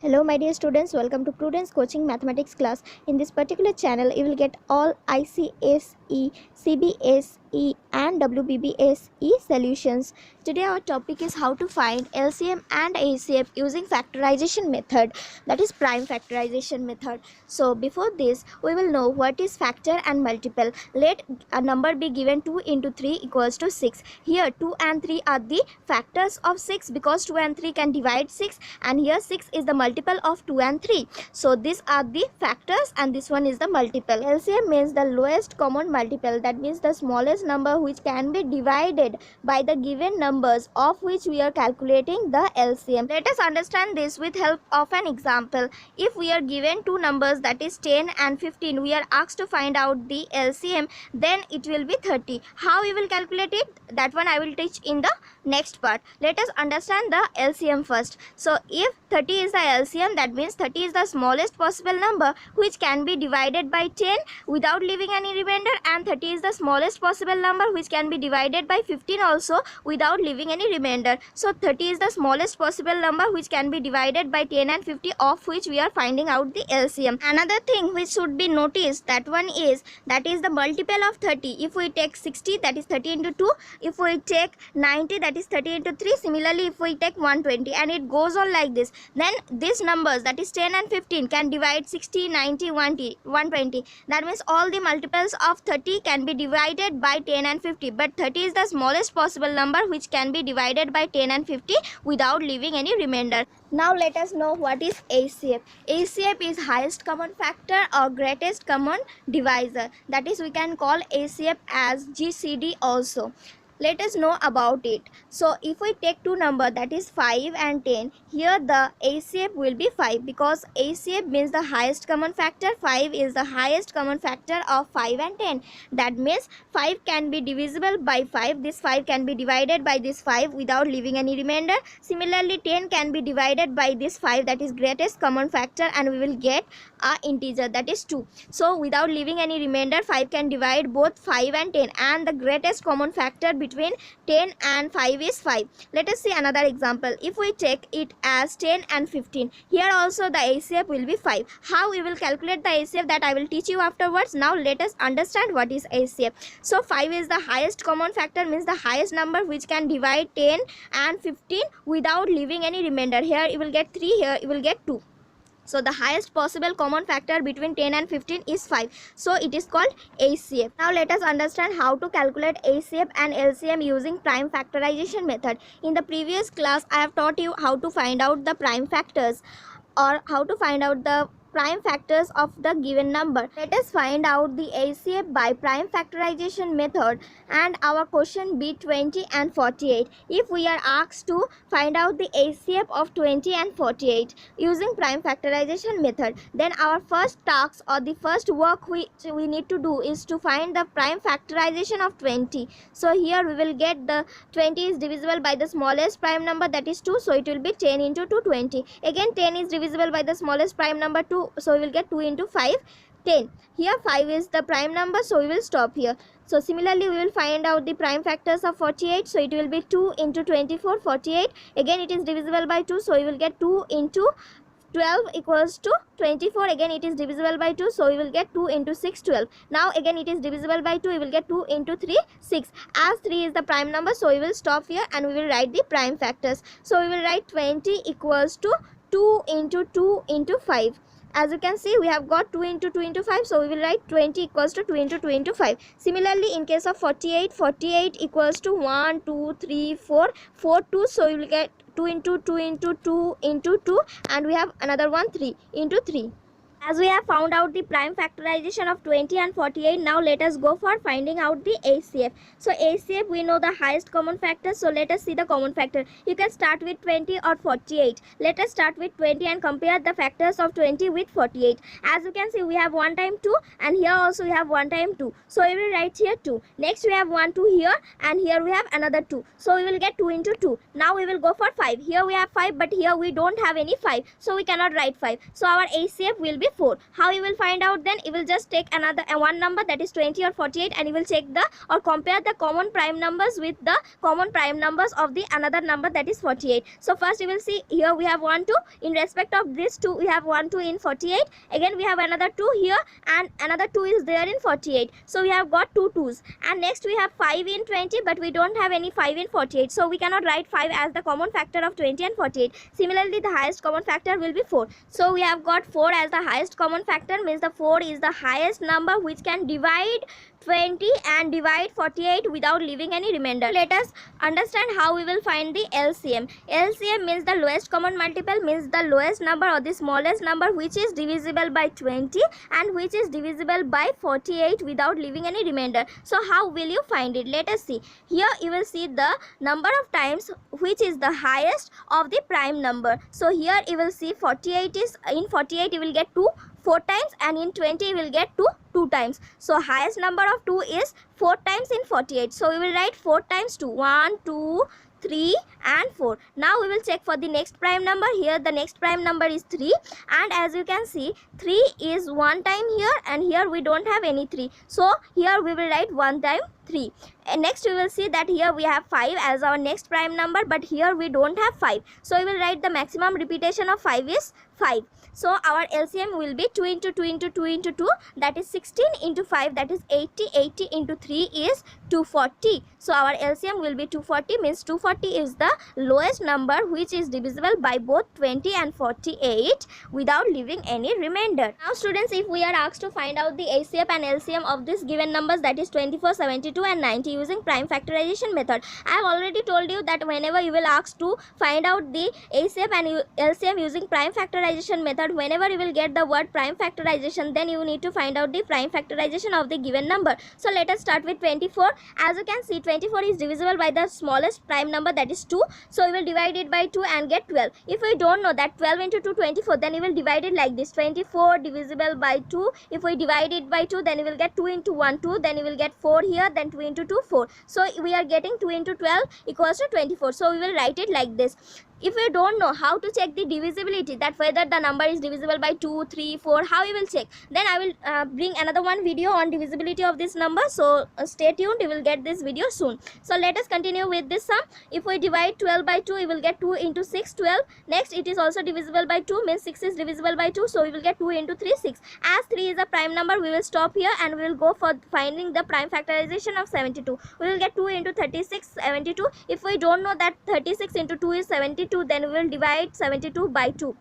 Hello my dear students, welcome to Prudence Coaching Mathematics class. In this particular channel, you will get all ICSE, CBSE and WBBSE solutions. Today our topic is how to find LCM and HCF using factorization method, that is prime factorization method. So before this, we will know what is factor and multiple. Let a number be given 2 into 3 equals to 6. Here 2 and 3 are the factors of 6 because 2 and 3 can divide 6, and here 6 is the multiple of 2 and 3. So these are the factors and this one is the multiple. LCM means the lowest common multiple, that means the smallest number which can be divided by the given numbers of which we are calculating the LCM. Let us understand this with help of an example. If we are given two numbers, that is 10 and 15, we are asked to find out the LCM, then it will be 30. How we will calculate it? That one I will teach in the next part. Let us understand the LCM first. So if 30 is the LCM, that means 30 is the smallest possible number which can be divided by 10 without leaving any remainder, and 30 is the smallest possible number which can be divided by 15 also without leaving any remainder. So 30 is the smallest possible number which can be divided by 10 and 50, of which we are finding out the LCM. Another thing which should be noticed, that is the multiple of 30. If we take 60, that is 30 into 2. If we take 90, that is 30 into 3. Similarly, if we take 120, and it goes on like this, then these numbers, that is 10 and 15, can divide 60, 90, 120. That means all the multiples of 30 can be divided by 10 and 50, but 30 is the smallest possible number which can be divided by 10 and 50 without leaving any remainder. Now let us know what is HCF. HCF is highest common factor or greatest common divisor. That is, we can call HCF as GCD also. Let us know about it. So if we take two numbers, that is 5 and 10, here the HCF will be 5 because HCF means the highest common factor. 5 is the highest common factor of 5 and 10. That means 5 can be divisible by 5. This 5 can be divided by this 5 without leaving any remainder. Similarly, 10 can be divided by this 5, that is greatest common factor, and we will get a integer, that is 2. So without leaving any remainder, 5 can divide both 5 and 10, and the greatest common factor between 10 and 5 is 5. Let us see another example. If we take it as 10 and 15, here also the HCF will be 5. How we will calculate the HCF, that I will teach you afterwards. Now let us understand what is HCF. So 5 is the highest common factor, means the highest number which can divide 10 and 15 without leaving any remainder. Here you will get 3, here you will get 2. So the highest possible common factor between 10 and 15 is 5. So it is called HCF. Now let us understand how to calculate HCF and LCM using prime factorization method. In the previous class, I have taught you how to find out the prime factors, or how to find out the prime factors of the given number. Let us find out the HCF by prime factorization method, and our question be 20 and 48. If we are asked to find out the HCF of 20 and 48 using prime factorization method, then our first task or the first work which we need to do is to find the prime factorization of 20. So here we will get the 20 is divisible by the smallest prime number, that is 2, so it will be 10 into 2, 20. Again 10 is divisible by the smallest prime number 2, so we will get 2 into 5, 10. Here 5 is the prime number, so we will stop here. So similarly, we will find out the prime factors of 48. So it will be 2 into 24, 48. Again it is divisible by 2, so we will get 2 into 12 equals to 24. Again it is divisible by 2, so we will get 2 into 6, 12. Now again it is divisible by 2, we will get 2 into 3, 6. As 3 is the prime number, so we will stop here and we will write the prime factors. So we will write 20 equals to 2 into 2 into 5. As you can see, we have got 2 into 2 into 5, so we will write 20 equals to 2 into 2 into 5. Similarly, in case of 48, 48 equals to 1, 2, 3, 4, 4, 2, so we will get 2 into 2 into 2 into 2, and we have another one 3 into 3. As we have found out the prime factorization of 20 and 48, now let us go for finding out the HCF. So HCF, we know the highest common factor, so let us see the common factor. You can start with 20 or 48. Let us start with 20 and compare the factors of 20 with 48. As you can see, we have 1 time 2, and here also we have 1 time 2. So we will write here 2. Next we have 1, 2 here, and here we have another 2. So we will get 2 into 2. Now we will go for 5. Here we have 5, but here we don't have any 5, so we cannot write 5. So our HCF will be 4. How you will find out? Then you will just take another one number, that is 20 or 48, and you will check the or compare the common prime numbers with the common prime numbers of the another number, that is 48. So first you will see here we have 1 2. In respect of this 2, we have 1 2 in 48. Again we have another 2 here, and another 2 is there in 48. So we have got 2 2's. And next we have 5 in 20, but we don't have any 5 in 48. So we cannot write 5 as the common factor of 20 and 48. Similarly, the highest common factor will be 4. So we have got 4 as the highest common factor, means the 4 is the highest number which can divide 20 and divide 48 without leaving any remainder. Let us understand how we will find the LCM. LCM means the lowest common multiple, means the lowest number or the smallest number which is divisible by 20 and which is divisible by 48 without leaving any remainder. So how will you find it? Let us see. Here you will see the number of times which is the highest of the prime number. So here you will see 48 is, in 48 you will get 2 4 times, and in 20 you will get 2 times. So highest number of 2 is 4 times in 48. So we will write 4 times 2, 1 2 3 and 4. Now we will check for the next prime number. Here the next prime number is 3, and as you can see 3 is 1 time here, and here we don't have any 3. So here we will write 1 time 3. And next we will see that here we have 5 as our next prime number, but here we don't have 5. So we will write the maximum repetition of 5 is 5. So our LCM will be 2 into 2 into 2 into 2, that is 16 into 5, that is 80. 80 into 3 is 240. So our LCM will be 240, means 240 is the lowest number which is divisible by both 20 and 48 without leaving any remainder. Now students, if we are asked to find out the HCF and LCM of these given numbers, that is 24, 72 and 90 using prime factorization method. I have already told you that whenever you will ask to find out the HCF and LCM using prime factorization method, whenever you will get the word prime factorization, then you need to find out the prime factorization of the given number. So let us start with 24. As you can see, 24 is divisible by the smallest prime number, that is 2. So we will divide it by 2 and get 12. If we don't know that 12 into 2 24, then we will divide it like this: 24 divisible by 2. If we divide it by 2, then we will get 2 into 1 2, then we will get 4 here, then 2 into 2 4. So we are getting 2 into 12 equals to 24. So we will write it like this. If you don't know how to check the divisibility, that whether the number is divisible by 2, 3, 4, how you will check, then I will bring another one video on divisibility of this number. So stay tuned, you will get this video soon. So let us continue with this sum. If we divide 12 by 2, we will get 2 into 6, 12. Next, it is also divisible by 2, means 6 is divisible by 2. So we will get 2 into 3, 6. As 3 is a prime number, we will stop here and we will go for finding the prime factorization of 72. We will get 2 into 36, 72. If we don't know that 36 into 2 is 72, then we will divide 72 by 2.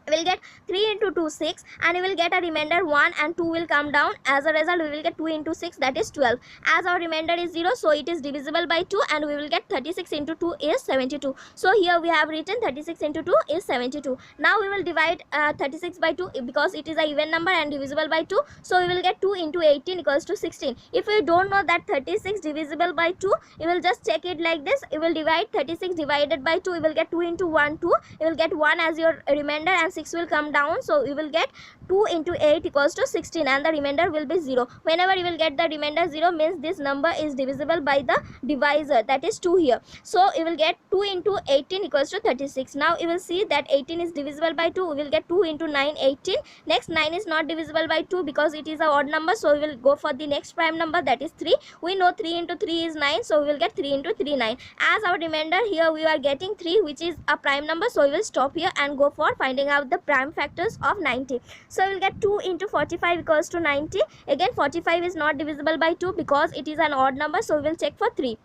We will get 3 into 2 6, and we will get a remainder 1 and 2 will come down. As a result, we will get 2 into 6, that is 12. As our remainder is 0, so it is divisible by 2, and we will get 36 into 2 is 72. So here we have written 36 into 2 is 72. Now we will divide 36 by 2 because it is a even number and divisible by 2. So we will get 2 into 18 equals to 16. If we don't know that 36 divisible by 2, you will just check it like this. You will divide 36 divided by 2. You will get 2 into 1 2. You will get 1 as your remainder, and 6 will come down. So you will get 2 into 8 equals to 16, and the remainder will be 0. Whenever you will get the remainder 0, means this number is divisible by the divisor, that is 2 here. So you will get 2 into 18 equals to 36. Now you will see that 18 is divisible by 2. We will get 2 into 9, 18. Next, 9 is not divisible by 2 because it is a odd number. So we will go for the next prime number, that is 3. We know 3 into 3 is 9. So we will get 3 into 3, 9. As our remainder here, we are getting 3, which is a prime number. So we will stop here and go for finding out the prime factors of 90. So we will get 2 into 45 equals to 90. Again, 45 is not divisible by 2 because it is an odd number. So we will check for 3.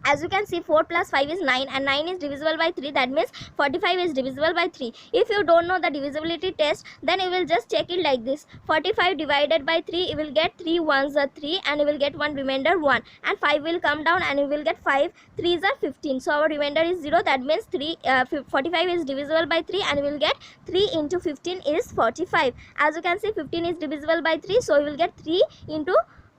As you can see, 4 plus 5 is 9, and 9 is divisible by 3. That means 45 is divisible by 3. If you don't know the divisibility test, then you will just check it like this. 45 divided by 3, you will get 3 ones are 3, and you will get 1 remainder 1. And 5 will come down, and you will get 5 3s are 15. So our remainder is 0. That means 45 is divisible by 3, and you will get 3 into 15 is 45. As you can see, 15 is divisible by 3. So you will get 3 into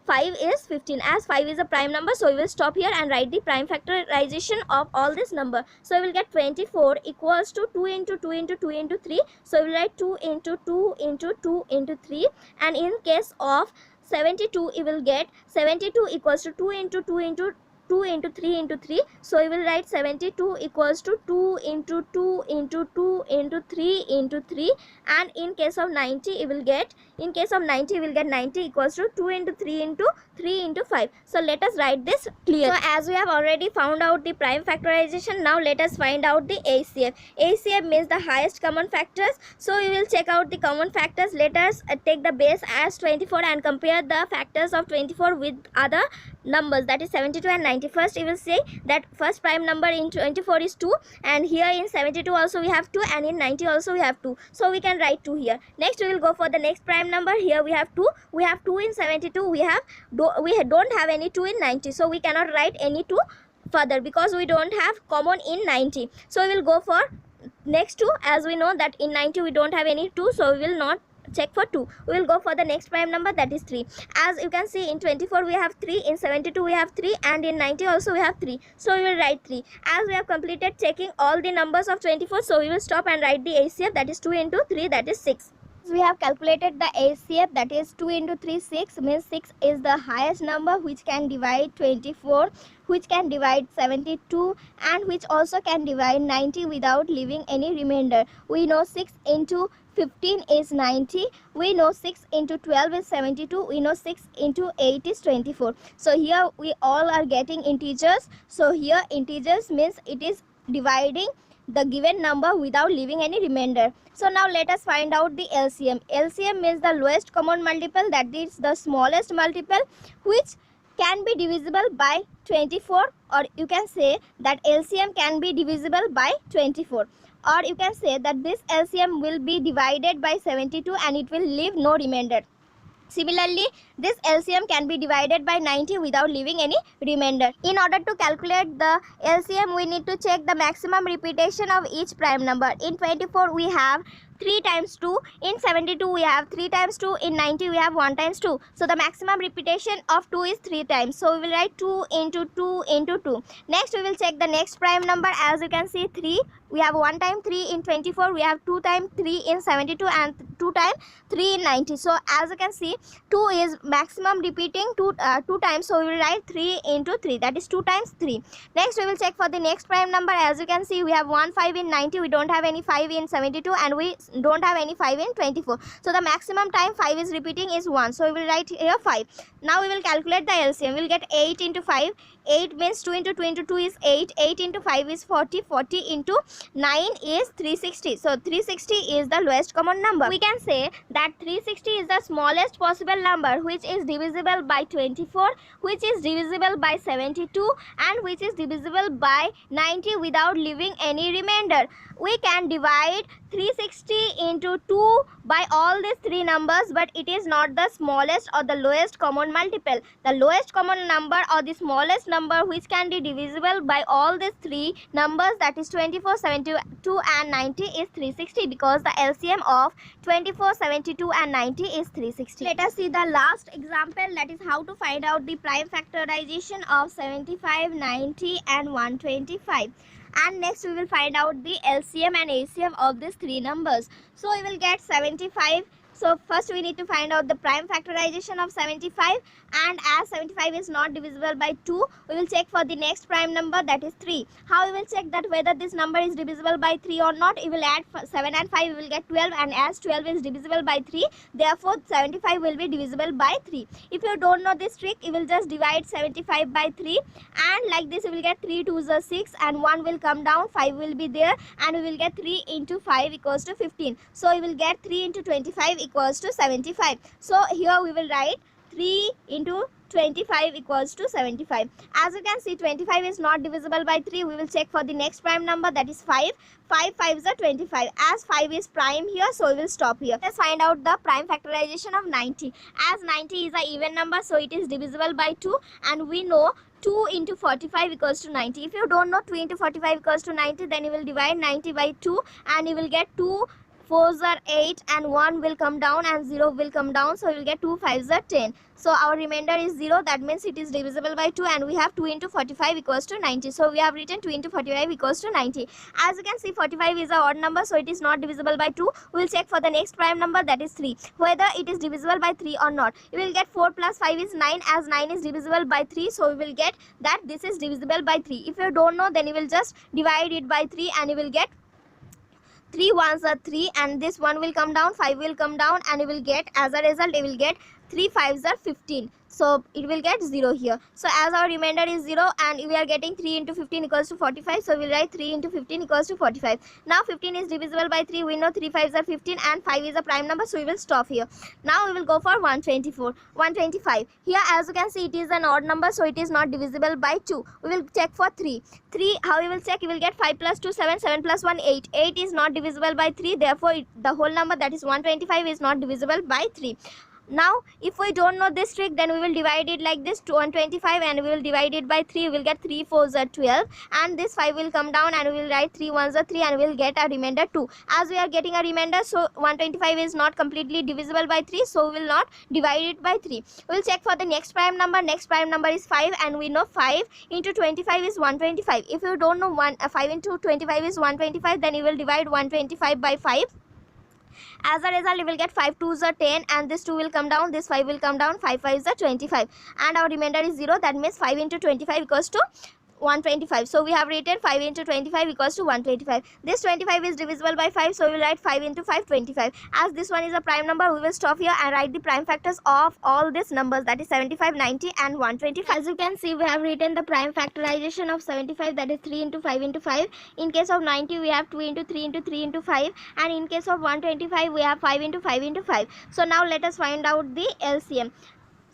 5 is 15. As 5 is a prime number, so we will stop here and write the prime factorization of all this number. So we will get 24 equals to 2 into 2 into 2 into 3. So we will write 2 into 2 into 2 into 3. And in case of 72, you will get 72 equals to 2 into 2 into 2 into 3 into 3. So we will write 72 equals to 2 into 2 into 2 into 3 into 3. And in case of 90, we will get 90 equals to 2 into 3 into 3 into 5. So let us write this clear. So as we have already found out the prime factorization, now let us find out the ACF. ACF means the highest common factors. So we will check out the common factors. Let us take the base as 24 and compare the factors of 24 with other numbers, that is 72 and 90. First we will say that first prime number in 24 is 2, and here in 72 also we have 2, and in 90 also we have 2. So we can write 2 here. Next we will go for the next prime number. Here we have 2. We have 2 in 72. We don't have any 2 in 90. So we cannot write any 2 further because we don't have common in 90. So we will go for next 2, as we know that in 90 we don't have any 2. So we will not check for 2. We will go for the next prime number, that is 3. As you can see, in 24 we have 3, in 72 we have 3, and in 90 also we have 3. So we will write 3. As we have completed checking all the numbers of 24, so we will stop and write the ACF, that is 2 into 3, that is 6. We have calculated the ACF, that is 2 into 3, 6, means 6 is the highest number which can divide 24, which can divide 72, and which also can divide 90 without leaving any remainder. We know 6 into 15 is 90. We know 6 into 12 is 72. We know 6 into 8 is 24. So here we all are getting integers. So here integers means it is dividing the given number without leaving any remainder. So now let us find out the LCM. LCM means the lowest common multiple, that is the smallest multiple which can be divisible by 24, or you can say that LCM can be divisible by 24, or you can say that this LCM will be divided by 72 and it will leave no remainder. Similarly, this LCM can be divided by 90 without leaving any remainder. In order to calculate the LCM, we need to check the maximum repetition of each prime number. In 24 we have 3 times 2, in 72 we have 3 times 2, in 90 we have 1 times 2. So the maximum repetition of 2 is 3 times. So we will write 2 into 2 into 2. Next we will check the next prime number. As you can see, 3. We have 1 time 3 in 24. We have 2 times 3 in 72 and 2 times 3 in 90. So as you can see, 2 is maximum repeating 2 times. So we will write 3 into 3. That is 2 times 3. Next we will check for the next prime number. As you can see, we have 1 5 in 90. We don't have any 5 in 72, and we don't have any 5 in 24. So the maximum time 5 is repeating is 1. So we will write here 5. Now we will calculate the LCM. We will get 8 into 5. 8 means 2 into 2 into 2 is 8. 8 into 5 is 40. 40 into 9 is 360. So 360 is the lowest common number. We can say that 360 is the smallest possible number which is divisible by 24, which is divisible by 72, and which is divisible by 90 without leaving any remainder. We can divide 360 into 2 by all these 3 numbers, but it is not the smallest or the lowest common multiple. The lowest common number or the smallest number which can be divisible by all these 3 numbers, that is 24, 72 and 90, is 360, because the LCM of 24, 72 and 90 is 360. Let us see the last example, that is how to find out the prime factorization of 75, 90 and 125. And next we will find out the LCM and ACM of these 3 numbers. So we will get 75. So first we need to find out the prime factorization of 75, and as 75 is not divisible by 2, we will check for the next prime number, that is 3. How we will check that whether this number is divisible by 3 or not? We will add 7 and 5, we will get 12, and as 12 is divisible by 3, therefore 75 will be divisible by 3. If you don't know this trick, you will just divide 75 by 3, and like this you will get 3 2s are 6, and 1 will come down, 5 will be there, and we will get 3 into 5 equals to 15. So we will get 3 into 25 equals to 75. So here we will write 3 into 25 equals to 75. As you can see, 25 is not divisible by 3. We will check for the next prime number, that is 5. 5 5s are 25. As 5 is prime here, so we will stop here. Let's find out the prime factorization of 90. As 90 is an even number, so it is divisible by 2, and we know 2 into 45 equals to 90. If you don't know 2 into 45 equals to 90, then you will divide 90 by 2, and you will get 2 4s are 8 and 1 will come down and 0 will come down, so we will get 2 5s are 10. So our remainder is 0, that means it is divisible by 2, and we have 2 into 45 equals to 90. So we have written 2 into 45 equals to 90. As you can see, 45 is an odd number, so it is not divisible by 2. We will check for the next prime number, that is 3, whether it is divisible by 3 or not. You will get 4 plus 5 is 9, as 9 is divisible by 3, so we will get that this is divisible by 3. If you don't know, then you will just divide it by 3 and you will get 3 ones are 3, and this 1 will come down, 5 will come down, and you will get, as a result, you will get 3 5s are 15. So it will get 0 here. So as our remainder is 0 and we are getting 3 into 15 equals to 45, so we will write 3 into 15 equals to 45. Now 15 is divisible by 3. We know 3 5s are 15 and 5 is a prime number, so we will stop here. Now we will go for 124, 125. Here, as you can see, it is an odd number, so it is not divisible by 2. We will check for 3. 3, how you will check? You will get 5 plus 2 7, 7 plus 1 8. 8 is not divisible by 3, therefore the whole number, that is 125, is not divisible by 3. Now if we don't know this trick, then we will divide it like this, 125, and we will divide it by 3. We will get 3 4s are 12, and this 5 will come down, and we will write 3 1s are 3, and we will get a remainder 2. As we are getting a remainder, so 125 is not completely divisible by 3, so we will not divide it by 3. We will check for the next prime number. Next prime number is 5, and we know 5 into 25 is 125. If you don't know 5 into 25 is 125, then you will divide 125 by 5. As a result, you will get 5 2s are 10, and this 2 will come down, this 5 will come down, 5 5s are 25, and our remainder is 0. That means 5 into 25 equals to 125. So we have written 5 into 25 equals to 125. This 25 is divisible by 5, so we will write 5 into 5 25. As this one is a prime number, we will stop here and write the prime factors of all these numbers, that is 75, 90 and 125. As you can see, we have written the prime factorization of 75, that is 3 into 5 into 5. In case of 90, we have 2 into 3 into 3 into 5, and in case of 125, we have 5 into 5 into 5. So now let us find out the LCM.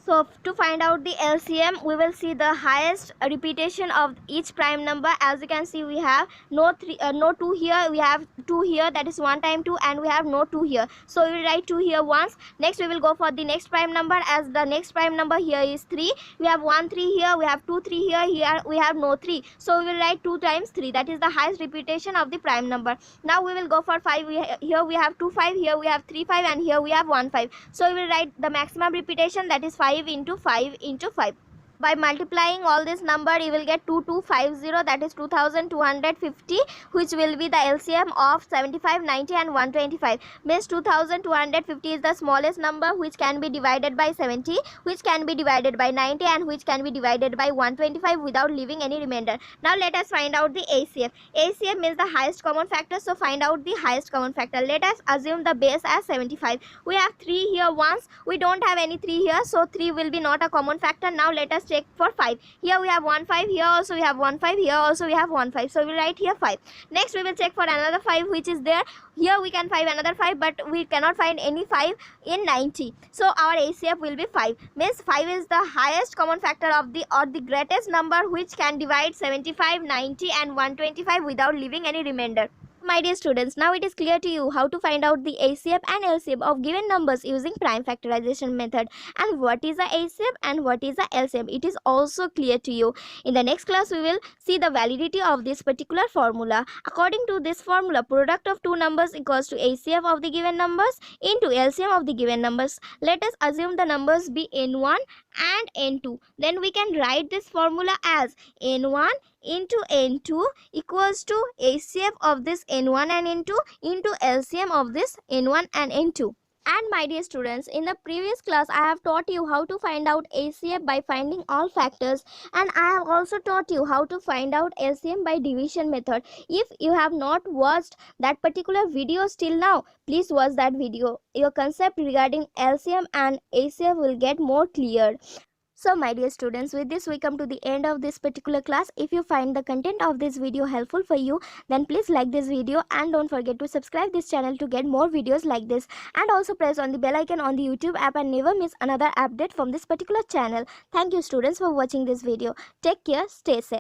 So to find out the LCM, we will see the highest repetition of each prime number. As you can see, we have no 2 here, we have 2 here, that is 1 time 2, and we have no 2 here. So we will write 2 here once. Next we will go for the next prime number. As the next prime number here is 3, we have 1 3 here, we have 2 3 here, here we have no 3. So we will write 2 times 3, that is the highest repetition of the prime number. Now we will go for 5. Here we have 2 5, here we have 3 5, and here we have 1 5. So we will write the maximum repetition, that is 5 into 5 into 5. By multiplying all this number, you will get 2250, that is 2250, which will be the LCM of 75, 90 and 125. Means 2250 is the smallest number which can be divided by 70, which can be divided by 90, and which can be divided by 125 without leaving any remainder. Now let us find out the ACF. ACF means the highest common factor, so find out the highest common factor. Let us assume the base as 75. We have 3 here once, we don't have any 3 here, so 3 will be not a common factor. Now let us check for 5. Here we have 1 5, here also we have 1 5, here also we have 1 5, so we will write here 5. Next we will check for another 5 which is there. Here we can find another 5, but we cannot find any 5 in 90, so our ACF will be 5. Means 5 is the highest common factor of the, or the greatest number which can divide 75, 90 and 125 without leaving any remainder. My dear students, now it is clear to you how to find out the ACF and LCM of given numbers using prime factorization method, and what is the ACF and what is the LCM. It is also clear to you. In the next class, we will see the validity of this particular formula. According to this formula, product of two numbers equals to ACF of the given numbers into LCM of the given numbers. Let us assume the numbers be N1 and N2. Then we can write this formula as N1 into N2 equals to ACF of this N1 and N2 into LCM of this N1 and N2. And my dear students, in the previous class I have taught you how to find out ACF by finding all factors, and I have also taught you how to find out LCM by division method. If you have not watched that particular video till now, please watch that video. Your concept regarding LCM and ACF will get more clear. So my dear students, with this we come to the end of this particular class. If you find the content of this video helpful for you, then please like this video and don't forget to subscribe this channel to get more videos like this, and also press on the bell icon on the YouTube app and never miss another update from this particular channel. Thank you students for watching this video. Take care, stay safe.